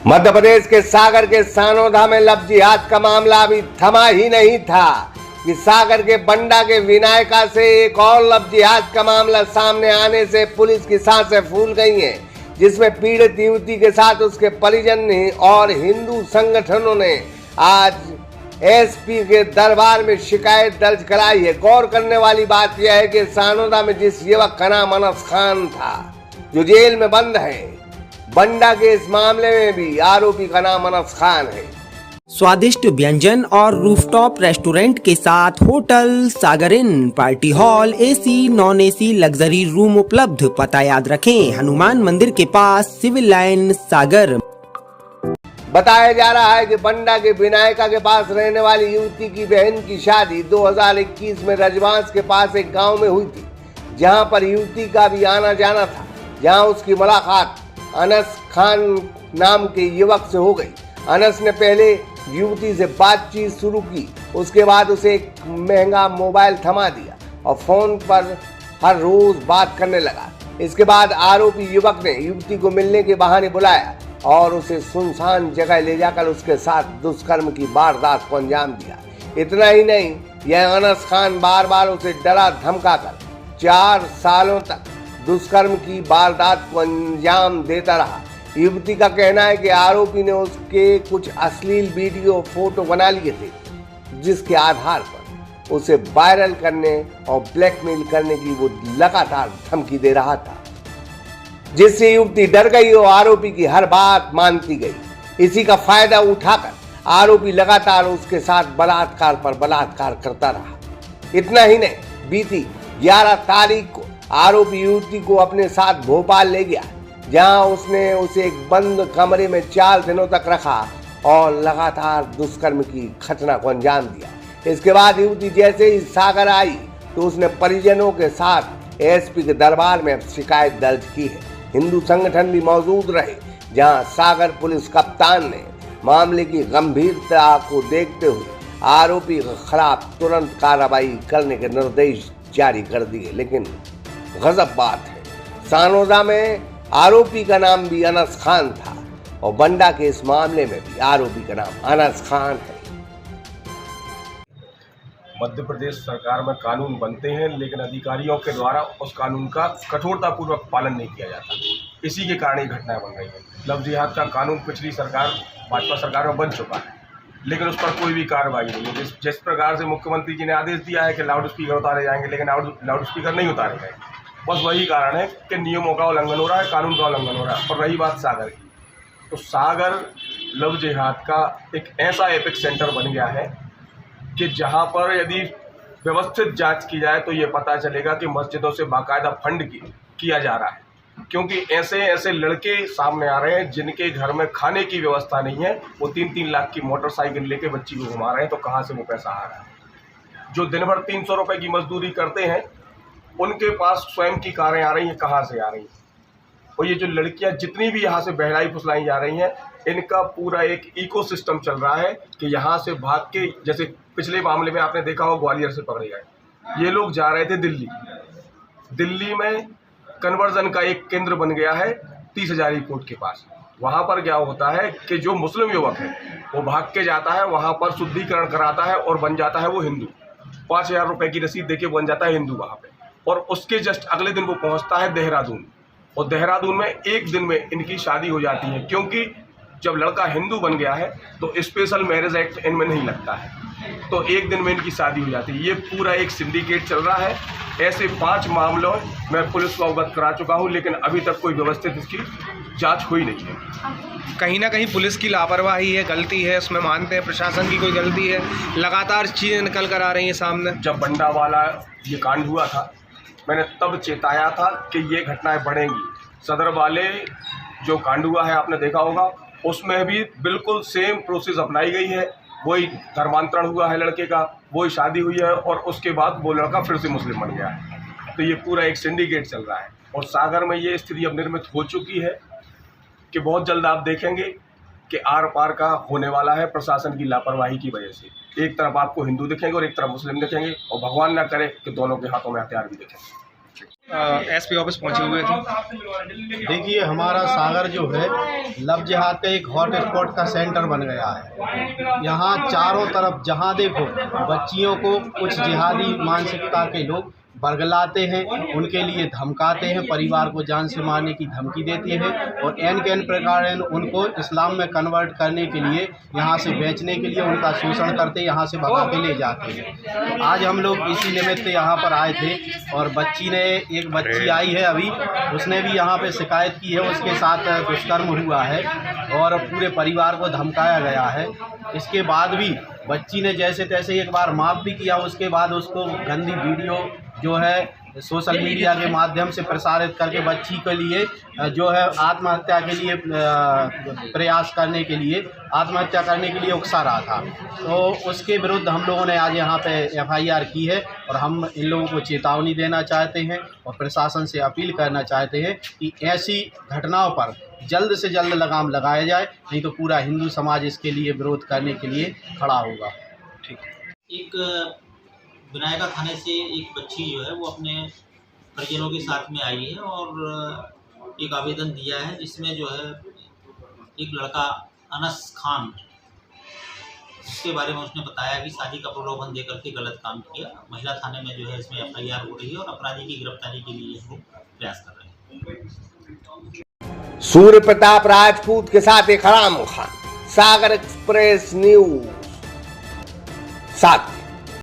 मध्य प्रदेश के सागर के सानोदा में लव जिहाद का मामला अभी थमा ही नहीं था कि सागर के बंडा के विनायका से एक और लव जिहाद का मामला सामने आने से पुलिस की सांसें फूल गई हैं, जिसमें पीड़ित युवती के साथ उसके परिजन ने और हिंदू संगठनों ने आज एसपी के दरबार में शिकायत दर्ज कराई है। गौर करने वाली बात यह है कि सानोदा में जिस युवक का नाम अनस खान था, जो जेल में बंद है, बंडा के इस मामले में भी आरोपी का नाम अनस खान है। स्वादिष्ट व्यंजन और रूफटॉप रेस्टोरेंट के साथ hotel Sagar inn, party hall, AC, non AC, luxury room उपलब्ध। पता याद रखें, हनुमान मंदिर के पास, सिविल लाइन, सागर। बताया जा रहा है कि बंडा के विनायका के पास रहने वाली युवती की बहन की शादी 2021 में रजवांस के पास एक गांव में हुई थी, जहां पर युवती का भी आना जाना था, जहां उसकी मुलाकात अनस खान नाम के युवक से हो गई। अनस ने पहले युवती से बातचीत शुरू की, उसके बाद उसे एक महंगा मोबाइल थमा दिया और फोन पर हर रोज बात करने लगा। इसके बाद आरोपी युवक ने युवती को मिलने के बहाने बुलाया और उसे सुनसान जगह ले जाकर उसके साथ दुष्कर्म की वारदात को अंजाम दिया। इतना ही नहीं, यह अनस खान बार बार उसे डरा धमकाकर 4 सालों तक दुष्कर्म की वारदात को अंजाम देता रहा। युवती का कहना है कि आरोपी ने उसके कुछ अश्लील वीडियो फोटो बना लिए थे, जिसके आधार पर उसे वायरल करने और ब्लैकमेल करने की वो लगातार धमकी दे रहा था, जिससे युवती डर गई और आरोपी की हर बात मानती गई। इसी का फायदा उठाकर आरोपी लगातार उसके साथ बलात्कार पर बलात्कार करता रहा। इतना ही नहीं, बीती 11 तारीख को आरोपी युवती को अपने साथ भोपाल ले गया, जहां उसने उसे एक बंद कमरे में 4 दिनों तक रखा और लगातार दुष्कर्म की घटना को अंजाम दिया। इसके बाद युवती जैसे ही सागर आई तो उसने परिजनों के साथ एसपी के दरबार में शिकायत दर्ज की है। हिंदू संगठन भी मौजूद रहे, जहां सागर पुलिस कप्तान ने मामले की गंभीरता को देखते हुए आरोपी के खिलाफ तुरंत कार्रवाई करने के निर्देश जारी कर दिए। लेकिन गजब बात है, सानोदा में आरोपी का नाम भी अनस खान था और बंडा के इस मामले में भी आरोपी का नाम अनस खान है। मध्य प्रदेश सरकार में कानून बनते हैं, लेकिन अधिकारियों के द्वारा उस कानून का कठोरतापूर्वक पालन नहीं किया जाता। इसी के कारण ये घटनाएं बन रही हैं। लव जिहाद का कानून पिछली सरकार, भाजपा सरकार में बन चुका है, लेकिन उस पर कोई भी कार्रवाई नहीं है। जिस प्रकार से मुख्यमंत्री जी ने आदेश दिया है कि लाउड स्पीकर उतारे जाएंगे, लेकिन लाउड स्पीकर नहीं उतारे गए। बस वही कारण है कि नियमों का उल्लंघन हो रहा है, कानून का उल्लंघन हो रहा है। और रही बात सागर की, तो सागर लव जिहाद का एक ऐसा एपिक सेंटर बन गया है कि जहां पर यदि व्यवस्थित जांच की जाए तो ये पता चलेगा कि मस्जिदों से बाकायदा फंड किया जा रहा है, क्योंकि ऐसे ऐसे लड़के सामने आ रहे हैं जिनके घर में खाने की व्यवस्था नहीं है। वो 3-3 लाख की मोटरसाइकिल लेके बच्ची को घुमा रहे हैं, तो कहाँ से वो पैसा आ रहा है? जो दिन भर 300 रुपये की मजदूरी करते हैं, उनके पास स्वयं की कारें आ रही हैं, कहाँ से आ रही हैं? और ये जो लड़कियां जितनी भी यहाँ से बहलाई फुसलाई जा रही हैं, इनका पूरा एक इकोसिस्टम चल रहा है कि यहाँ से भाग के, जैसे पिछले मामले में आपने देखा हो ग्वालियर से पकड़े गए ये लोग, जा रहे थे दिल्ली में कन्वर्जन का एक केंद्र बन गया है 30 हजारी कोर्ट के पास। वहाँ पर क्या होता है कि जो मुस्लिम युवक है वो भाग के जाता है, वहाँ पर शुद्धिकरण कराता है और बन जाता है वो हिंदू। 5000 रुपये की रसीद देके बन जाता है हिंदू वहाँ पे, और उसके जस्ट अगले दिन वो पहुँचता है देहरादून, और देहरादून में एक दिन में इनकी शादी हो जाती है। क्योंकि जब लड़का हिंदू बन गया है तो स्पेशल मैरिज एक्ट इनमें नहीं लगता है, तो एक दिन में इनकी शादी हो जाती है। ये पूरा एक सिंडिकेट चल रहा है। ऐसे 5 मामलों में पुलिस को अवगत करा चुका हूँ, लेकिन अभी तक कोई व्यवस्थित इसकी जांच हुई नहीं है। कहीं ना कहीं पुलिस की लापरवाही है, गलती है, उसमें मानते हैं प्रशासन की कोई गलती है। लगातार चीज़ें निकल कर आ रही हैं सामने। जब बंडा वाला ये कांड हुआ था, मैंने तब चेताया था कि ये घटनाएं बढ़ेंगी। सदर वाले जो कांड हुआ है आपने देखा होगा, उसमें भी बिल्कुल सेम प्रोसेस अपनाई गई है। वही धर्मांतरण हुआ है लड़के का, वही शादी हुई है, और उसके बाद वो लड़का फिर से मुस्लिम बन गया है। तो ये पूरा एक सिंडिकेट चल रहा है, और सागर में ये स्थिति अब निर्मित हो चुकी है कि बहुत जल्द आप देखेंगे कि आर पार का होने वाला है प्रशासन की लापरवाही की वजह से। एक तरफ आपको हिंदू दिखेंगे और एक तरफ मुस्लिम दिखेंगे, और भगवान ना करे कि दोनों के हाथों में हथियार भी दिखेंगे। एसपी ऑफिस पहुंचे हुए थे। देखिए, हमारा सागर जो है लव जिहाद का एक हॉट स्पॉट का सेंटर बन गया है। यहाँ चारों तरफ जहाँ देखो बच्चियों को कुछ जिहादी मानसिकता के लोग बरगलाते हैं, उनके लिए धमकाते हैं, परिवार को जान से मारने की धमकी देते हैं और एन के एन प्रकार उनको इस्लाम में कन्वर्ट करने के लिए, यहाँ से बेचने के लिए उनका शोषण करते, यहाँ से भगा के ले जाते हैं। आज हम लोग इसी निमित्त यहाँ पर आए थे और एक बच्ची आई है अभी, उसने भी यहाँ पे शिकायत की है, उसके साथ दुष्कर्म हुआ है और पूरे परिवार को धमकाया गया है। इसके बाद भी बच्ची ने जैसे तैसे एक बार माफ़ भी किया, उसके बाद उसको गंदी वीडियो जो है सोशल मीडिया के माध्यम से प्रसारित करके बच्ची के लिए जो है आत्महत्या के लिए प्रयास करने के लिए, आत्महत्या करने के लिए उकसा रहा था। तो उसके विरुद्ध हम लोगों ने आज यहाँ पे FIR की है और हम इन लोगों को चेतावनी देना चाहते हैं और प्रशासन से अपील करना चाहते हैं कि ऐसी घटनाओं पर जल्द से जल्द लगाम लगाया जाए, नहीं तो पूरा हिंदू समाज इसके लिए विरोध करने के लिए खड़ा होगा। ठीक। एक विनायका थाने से एक बच्ची जो है वो अपने परिजनों के साथ में आई है और एक आवेदन दिया है जिसमें जो है एक लड़का अनस खान, उसके बारे में उसने बताया कि शादी का प्रलोभन देकर के गलत काम किया। महिला थाने में जो है इसमें FIR हो रही है और अपराधी की गिरफ्तारी के लिए वो प्रयास कर रहे हैं। सूर्य प्रताप राजपूत के साथ एक हराम खान, सागर एक्सप्रेस न्यूज 7।